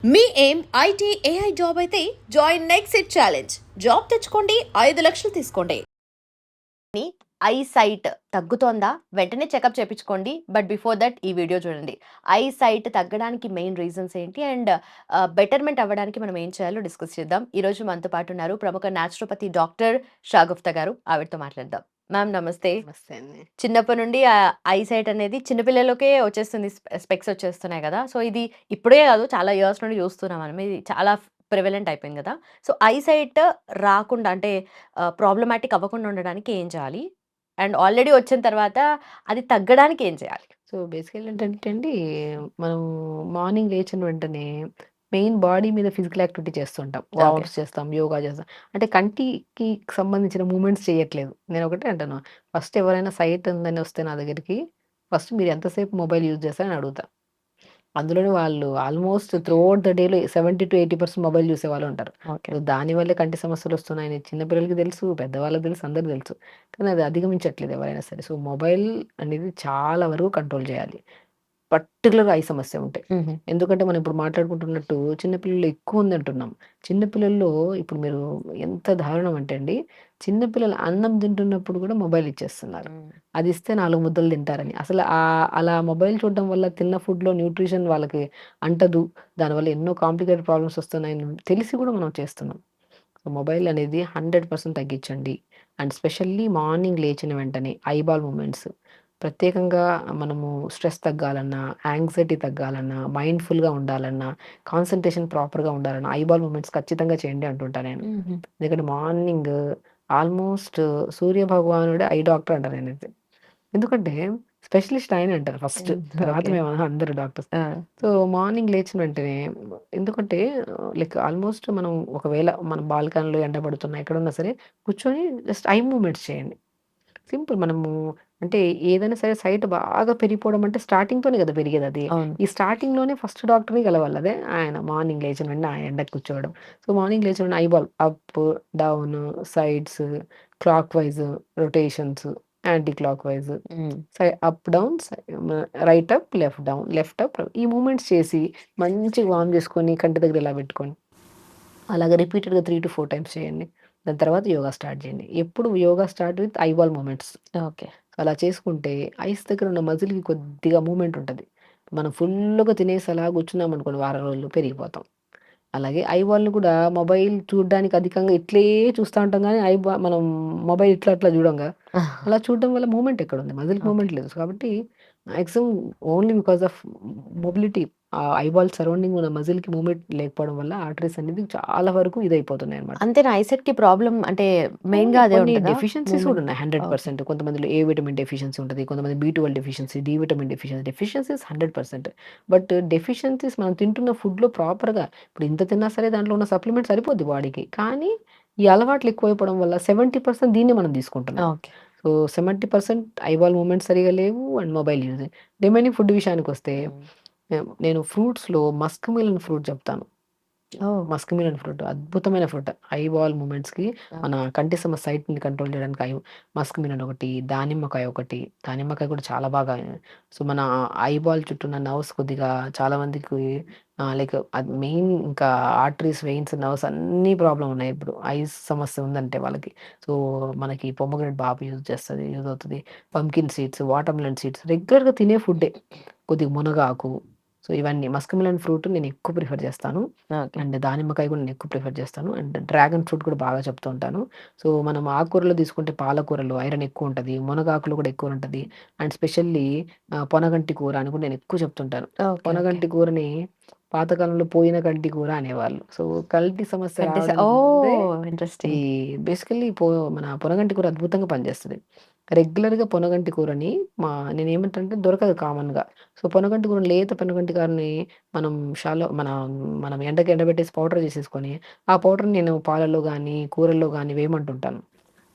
మీ ఏం IT AI job అయితే join next it challenge. Job తెచ్చుకోండి, 5 లక్షలు తీసుకోండి. ఐ సైట్ తగ్గుతోందా? వెంటనే చెకప్ చేపించుకోండి. బట్ బిఫోర్ దట్ ఈ వీడియో చూడండి. ఐ సైట్ తగ్గడానికి మెయిన్ రీజన్స్ ఏంటి అండ్ బెటర్మెంట్ అవ్వడానికి మనం ఏం చేయాలో డిస్కస్ చేద్దాం. ఈ రోజు మనతో పాటు ఉన్నారు ప్రముఖ న్యాచురోపతి డాక్టర్ షాగుప్తా గారు. ఆవిడతో మాట్లాడదాం. మ్యామ్ నమస్తే. నమస్తే అండి. చిన్నప్పటి నుండి ఐ సైట్ అనేది చిన్న పిల్లలకే వచ్చేస్తుంది. స్పెక్స్ వచ్చేస్తున్నాయి కదా! సో, ఇది ఇప్పుడే కాదు, చాలా ఇయర్స్ నుండి చూస్తున్నాం మనం. ఇది చాలా ప్రివలెంట్ అయిపోయింది కదా! సో, ఐ సైట్ రాకుండా అంటే ప్రాబ్లమాటిక్ అవ్వకుండా ఉండడానికి ఏం చేయాలి? అండ్ ఆల్రెడీ వచ్చిన తర్వాత అది తగ్గడానికి ఏం చేయాలి? సో, బేసికల్లీ ఏంటంటే అండి, మనం మార్నింగ్ లేచిన వెంటనే మెయిన్ బాడీ మీద ఫిజికల్ యాక్టివిటీ చేస్తుంటాం. ఓకే. వార్మప్స్ చేస్తాం, యోగా చేస్తాం. అంటే కంటికి సంబంధించిన మూవ్‌మెంట్స్ చేయట్లేదు. నేను ఒకటే అంటాను. ఫస్ట్ ఎవరైనా సైట్ ఉందని వస్తే నా దగ్గరికి, ఫస్ట్ మీరు ఎంతసేపు మొబైల్ యూజ్ చేస్తారని అడుగుతా. అందులోనే వాళ్ళు ఆల్మోస్ట్ త్రూఅవుట్ ద డేలో 70-80% మొబైల్ చూసేవాళ్ళు ఉంటారు. ఓకే. సో, దానివల్లే కంటి సమస్యలొస్తున్నాయని చిన్న పిల్లలకి తెలుసు, పెద్దవాళ్ళకి తెలుసు, అందరికి తెలుసు. కానీ అది అధిగమించట్లేదు ఎవరైనా సరే. సో, మొబైల్ అనేది చాలా వరకు కంట్రోల్ చేయాలి. పర్టిక్యులర్‌గా ఐ సమస్య ఉంటే. హుహు. ఎందుకంటే మనం ఇప్పుడు మాట్లాడుకుంటున్నట్టు చిన్న పిల్లలు ఎక్కువ ఉంది అంటున్నాం. చిన్న పిల్లల్లో ఇప్పుడు మీరు ఎంత దారుణం అంటే అండి, చిన్న పిల్లలు అన్నం తింటున్నప్పుడు కూడా మొబైల్ ఇచ్చేస్తున్నారు. హ్మ్. అది ఇస్తే 4 ముద్దలు తింటారని. అసలు అలా మొబైల్ చూడడం వల్ల తిన్న ఫుడ్‌లో న్యూట్రిషన్ వాళ్ళకి అంటదు. దానివల్ల ఎన్నో కాంప్లికేటెడ్ ప్రాబ్లమ్స్ వస్తున్నాయని తెలిసి కూడా మనం చేస్తున్నాం. సో, మొబైల్ అనేది 100% తగ్గించండి. అండ్ స్పెషల్లీ మార్నింగ్ లేచిన వెంటనే ఐబాల్ మూవ్‌మెంట్స్. ప్రత్యేకంగా మనము స్ట్రెస్ తగ్గాలన్నా, యాంగ్జైటీ తగ్గాలన్నా, మైండ్‌ఫుల్‌గా ఉండాలన్నా, కాన్సంట్రేషన్ ప్రాపర్‌గా ఉండాలన్నా ఐబాల్ మూవ్‌మెంట్స్ ఖచ్చితంగా చేయండి అంటుంటా నేను. హుహు. ఎందుకంటే మార్నింగ్ ఆల్మోస్ట్ సూర్య భగవానుడే ఐ డాక్టర్ అంటా నేనైతే. ఎందుకంటే స్పెషలిస్ట్ ఆయనే అంటారు ఫస్ట్. హ్మ్. తర్వాత ఓకే. మేము అందరు డాక్టర్స్. ఆ! సో, మార్నింగ్ లేచిన వెంటనే ఎందుకంటే లైక్ ఆల్మోస్ట్ మనం ఒకవేళ మనం బాల్కనీలో ఎండ పడుతున్నా ఎక్కడున్నా సరే కూర్చొని జస్ట్ ఐ మూవ్‌మెంట్స్ చేయండి. సింపుల్ మనము అంటే ఏదైనా సరే సైట్ బాగా పెరిగిపోవడం అంటే స్టార్టింగ్‌తోనే కదా పెరిగేదది. అవును. ఈ స్టార్టింగ్‌లోనే ఫస్ట్ డాక్టర్‌ని కలవాలి. అదే ఆయన మార్నింగ్ లేచిన వెంటనే ఆ ఎండకు కూర్చోవడం. సో, మార్నింగ్ లేచిన వెంటనే eyeball up, down, sides, clockwise, rotations, anticlockwise, hmm. Up, down, right up, left down, left up ఈ మూవ్‌మెంట్స్ చేసి మంచిగా వార్మ్ చేసుకొని కంటి దగ్గర ఇలా పెట్టుకొని అలాగ రిపీటెడ్‌గా 3-4 టైమ్స్ చేయండి. దాని తర్వాత యోగా స్టార్ట్ చేయండి. ఎప్పుడు yoga start with eyeball movements. Okay. అలా చేసుకుంటే ఐస్ దగ్గర ఉన్న మజిల్‌కి కొద్దిగా మూవ్‌మెంట్ ఉంటది. మనం ఫుల్లుగా తినేసి అలా కూర్చున్నామనుకోండి వారం రోజులు పెరిగిపోతాం. అలాగే ఐబాల్‌ని కూడా మొబైల్ చూడ్డానికి అధికంగా ఇట్లే చూస్తా ఉంటాం గానీ మనం మొబైల్ ఇట్లా అట్లా చూడంగా. అలా చూడడం వల్ల మూవ్‌మెంట్ ఎక్కడుంది? మజిల్‌కి ఓకే. మూవ్‌మెంట్ లేదు. కాబట్టి maximum only because of mobility eyeball surrounding ఉన్న మజిల్‌కి మూవ్‌మెంట్ లేకపోవడం వల్ల ఆర్టరీస్ అనేది చాలా వరకు ఇదైపోతున్నాయన్నమాట. అంతేనా? ఐసెట్‌కి ప్రాబ్లమ్ అంటే మెయిన్‌గా అవును. అదే కొన్ని ఉంటదా? డెఫిషియన్సీస్ కూడా మూవ్‌మెంట్. ఉన్నాయి ఓకే. 100%. కొంతమందిలో ఏ విటమిన్ డెఫిషియన్సీ ఉంటది. కొంతమంది బి12 deficiency, D vitamin deficiency. Deficiencies 100%. But deficiencies మనం తింటున్న ఫుడ్‌లో ప్రాపర్‌గా ఇప్పుడు ఇంత తిన్నా సరే దాంట్లో ఉన్న సప్లిమెంట్ సరిపోద్ది బాడీకి. కానీ ఈ అలవాట్లు ఎక్కువైపోవడం వల్ల 70% దీన్నే మనం తీసుకుంటున్నాం. ఓకే. సో, 70% ఐబాల్ మూవ్‌మెంట్స్ సరిగ్గా లేవు and mobile using. Remaining food విషయానికొస్తే హ్మ్. నేను ఫ్రూట్స్‌లో మస్క్ మిలన్ ఫ్రూట్ చెప్తాను. ఓహ్! మస్క్ మిలన్ ఫ్రూట్ అద్భుతమైన ఫ్రూట్. ఐబాల్ మూవ్‌మెంట్స్‌కి మన ఓకే. కంటి సైట్‌ని కంట్రోల్ చేయడానికి మస్క్ మిలన్ ఒకటి, దానిమ్మకాయ ఒకటి. దానిమ్మకాయ కూడా చాలా బాగా సో, మన ఐబాల్ చుట్టూ ఉన్న నర్వ్స్ కొద్దిగా చాలా మందికి లైక్ అది మెయిన్ ఇంకా ఆర్టరీస్, వెయిన్స్, నర్వ్స్ అన్నీ ప్రాబ్లమ్ ఉన్నాయి ఇప్పుడు. ఐస్ సమస్య ఉందంటే వాళ్ళకి. సో, మనకి పొమోగ్రానేట్ బాగా యూజ్ అవుతది. Pumpkin seeds, water melon seeds రెగ్యులర్‌గా తినే ఫుడ్డే. కొద్దిగా మునగాకు. సో, ఇవన్నీ మస్క్ మిలన్ ఫ్రూట్ నేను ఎక్కువ ప్రిఫర్ చేస్తాను. ఓకే. అండ్ దానిమ్మకాయ కూడా నేను ఎక్కువ ప్రిఫర్ చేస్తాను. అండ్ డ్రాగన్ ఫ్రూట్ కూడా బాగా చెప్తూ ఉంటాను. సో, మనం ఆకుకూరలో తీసుకుంటే పాలకూరలో ఐరన్ ఎక్కువుంటది. మునగాకులో కూడా ఎక్కువుంటది. అండ్ స్పెషల్లీ పొనగంటి కూర అని కూడా నేను ఎక్కువ చెప్తుంటాను. ఓకే. ఓకే. పొనగంటి కూరని పాతకాలంలో పోయిన కంటి కూర అనేవాళ్ళు. సో, కంటి సమస్య కంటెసా రావడానికి ముందే ఓహ్! ఈ ఇంట్రెస్టింగ్. బేసికల్లీ మన పొనగంటి కూర అద్భుతంగా పనిచేస్తది. రెగ్యులర్‌గా పొనగంటి కూరని నేనేమంటానంటే దొరకదు కామన్‌గా. సో, పొనగంటి కూరని లేత పొనగంటి కూరని మనం మనం ఎండకి ఎండబెట్టేసి పౌడర్ చేసేసుకొని, ఆ పౌడర్‌ని నేను పాలల్లో గానీ, కూరల్లో గానీ వేయమంటుంటాను.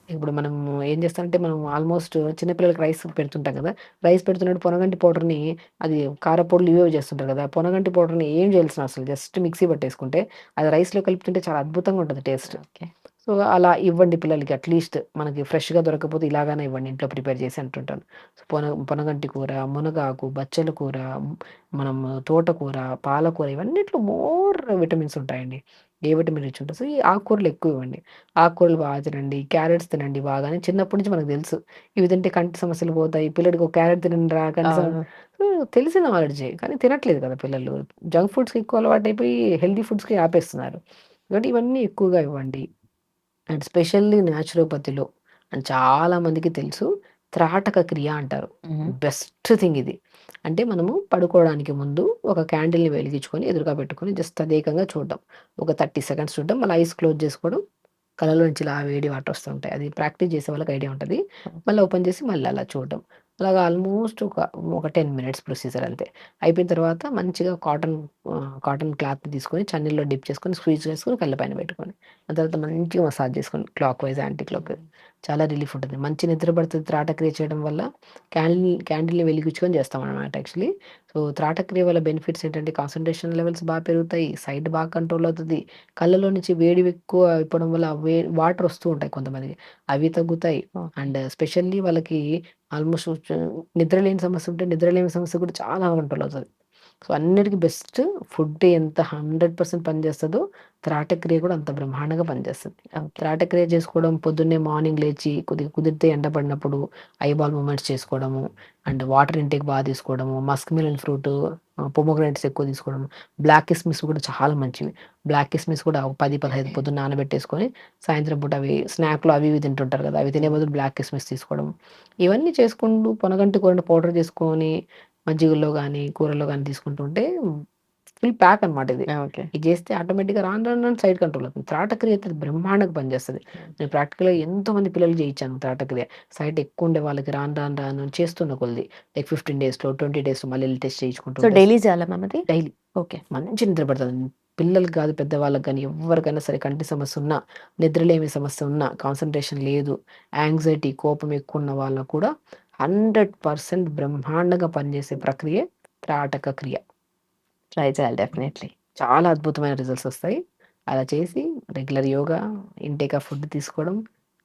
ఇప్పుడు మనం ఏం చేస్తామంటే, మనం ఆల్మోస్ట్ చిన్న పిల్లలకి రైస్ పెడుతుంటాం కదా! రైస్ పెడుతున్నప్పుడు పొనగంటి పౌడర్‌ని అది కారప్పొడులు ఇవేవో చేస్తుంటారు కదా! పొనగంటి పౌడర్‌ని ఏం చేయాల్సిన అవసరం లేదు. జస్ట్ మిక్సీ పట్టేసుకుంటే, అది రైస్‌లో కలుపుతుంటే చాలా అద్భుతంగా ఉంటది టేస్ట్. ఓకే. సో, అలా ఇవ్వండి పిల్లలకి అట్‌లీస్ట్ మనకి ఫ్రెష్‌గా దొరకకపోతే ఇలాగైనా ఇవ్వండి ఇంట్లో ప్రిపేర్ చేసి అంటుంటాను. సో, పొనగంటి కూర, మునగాకు, బచ్చల కూర, మనం తోటకూర, పాలకూర ఇవన్నిట్లో మోర్ విటమిన్స్ ఉంటాయండి. ఏ విటమిన్ రిచ్ ఉంటది. సో, ఈ ఆకుకూరలు ఎక్కువ ఇవ్వండి. ఆకుకూరలు బాగా తినండి. క్యారెట్స్ తినండి బాగా అని చిన్నప్పటి నుంచి మనకు తెలుసు. ఇవి తింటే కంటి సమస్యలు పోతాయి. పిల్లడికి ఒక క్యారెట్ తినండిరా కంటి సమ అవును. సో, తెలిసిన నాలెడ్జే. కానీ తినట్లేదు కదా పిల్లలు. జంక్ ఫుడ్స్‌కి ఎక్కువ అలవాటైపోయి హెల్తీ ఫుడ్స్‌కి ఆపేస్తున్నారు. కాబట్టి ఇవన్నీ ఎక్కువగా ఇవ్వండి. అండ్ స్పెషల్లీ న్యాచురోపతిలో అండ్ చాలా మందికి తెలుసు త్రాటక క్రియ అంటారు. హుహు. బెస్ట్ థింగ్ ఇది. అంటే మనము పడుకోవడానికి ముందు ఒక క్యాండిల్‌ని వెలిగించుకొని ఎదురుగా పెట్టుకొని జస్ట్ తదేకంగా చూడడం. ఒక 30 సెకండ్స్ చూడడం. మళ్ళీ ఐస్ క్లోజ్ చేసుకోవడం. కళ్ళలో నుంచి ఇలా వేడి వాటర్ వస్తుంటాయి. అది ప్రాక్టీస్ చేసే వాళ్ళకి ఐడియా ఉంటది. మళ్ళీ ఓపెన్ చేసి మళ్ళీ అలా చూడడం. అలాగా ఆల్మోస్ట్ ఒక 10 మినిట్స్ ప్రొసీజర్ అంతే. అయిపోయిన తర్వాత మంచిగా కాటన్ క్లాత్‌ని తీసుకొని చన్నీల్లో డిప్ చేసుకొని స్క్వీజ్ చేసుకొని కళ్ళ పైన పెట్టుకోండి. ఆ తర్వాత మంచిగా మసాజ్ చేసుకోండి. Clockwise, anticlockwise. చాలా రిలీఫ్ ఉంటుంది. మంచి నిద్ర పడుతది త్రాటక్రియ చేయడం వల్ల. క్యాండిల్‌ని వెలిగించుకొని చేస్తామనమాట యాక్చువల్లీ. సో, త్రాటక్రియ వల్ల బెనిఫిట్స్ ఏంటంటే కాన్సంట్రేషన్ లెవెల్స్ బాగా పెరుగుతాయి. సైట్ బాగా కంట్రోల్ అవుతది. కళ్ళలో నుంచి వేడి ఎక్కువ అయిపోవడం వల్ల వాటర్ వస్తూ ఉంటాయి కొంతమందికి. అవి తగ్గుతాయి. ఓకే. అండ్ స్పెషల్లీ వాళ్ళకి ఆల్మోస్ట్ నిద్ర లేని సమస్య ఉంటే నిద్ర లేని సమస్య కూడా చాలా కంట్రోల్ అవుతది. సో, అన్నిటికి బెస్ట్ ఫుడ్ ఎంత 100% పనిచేస్తదో త్రాటక్రియ కూడా అంత బ్రహ్మాండంగా పనిచేస్తది. ఓకే. త్రాటక్రియ చేసుకోవడం పొద్దున్నే మార్నింగ్ లేచి కొద్దిగా కుదిరితే ఎండ పడినప్పుడు ఐబాల్ మూవ్‌మెంట్స్ చేసుకోవడము. అండ్ వాటర్ ఇంటేక్ బాగా తీసుకోవడము. మస్క్ మిలన్ ఫ్రూటు, పొమోగ్రానేట్స్ ఎక్కువ తీసుకోవడం. బ్లాక్ కిస్మిస్ కూడా చాలా మంచివి. బ్లాక్ కిస్మిస్ కూడా ఒక 10, 15 పొద్దున్న నానబెట్టేసుకొని సాయంత్రం పూట అవి స్నాక్‌లో అవి ఇవి తింటుంటారు కదా! అవి తినే బదులు బ్లాక్ కిస్మిస్ తీసుకోవడం. ఇవన్నీ చేసుకుంటూ పొనగంటి కూరని పౌడర్ చేసుకొని మజ్జిగల్లో గానీ, కూరల్లో గానీ తీసుకుంటూ ఉంటే ఫుల్ ప్యాక్ అనమాట ఇది. ఓకే. ఇది చేస్తే ఆటోమేటిక్‌గా రాను రాను రాను సైడ్ కంట్రోల్ అవుతుంది. త్రాటక్రియ అయితే బ్రహ్మాండంగా పనిచేస్తది. నేను ప్రాక్టికల్‌గా ఎంతోమంది పిల్లలకి చేయించాను త్రాటక్రియ. సైట్ ఎక్కువ ఉండే వాళ్ళకి రాను రాను రాను చేస్తున్న కొలిది లైక్ 15 డేస్‌లో, 20 డేస్‌లో మళ్ళీ ఎళ్లి టెస్ట్ చేయించుకుంటూ సో, ఉంటే డైలీ చేయాలా మ్యామ్ అది? Daily okay. మంచి నిద్ర పడతది. పిల్లలకి కాదు పెద్దవాళ్ళకి గానీ ఎవ్వరికైనా సరే కంటి సమస్య ఉన్నా, నిద్రలేమి సమస్య ఉన్నా, కాన్సంట్రేషన్ లేదు, యాంగ్జైటీ కోపం ఎక్కువ ఉన్న వాళ్ళకి కూడా 100% బ్రహ్మాండంగా పనిచేసే ప్రక్రియే త్రాటక క్రియ. ట్రై చేయాలి డెఫినైట్‌లీ. చాలా అద్భుతమైన రిజల్ట్స్ వస్తాయి. అలా చేసి regular yoga, intake of food తీసుకోవడం,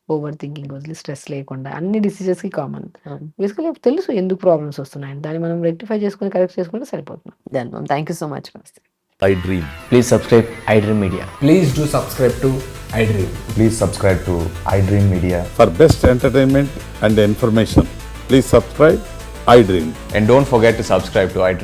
ఓవర్ థింకింగ్ వదిలి స్ట్రెస్ లేకుండా అన్ని డిసీజెస్‌కి కామన్. అవును. బేసికల్‌గా తెలుసు ఎందుకు ప్రాబ్లమ్స్ వస్తున్నాయని. దాన్ని మనం రెక్టిఫై చేసుకొని కరెక్ట్ చేసుకుంటే సరిపోతుంది. Done ma'am. Thank you so much ma'am. I Dream. Please subscribe iDream Media. Please do subscribe to iDream. Please subscribe to iDream Media. For best entertainment and information, please subscribe iDream. And don't forget to subscribe to iDream.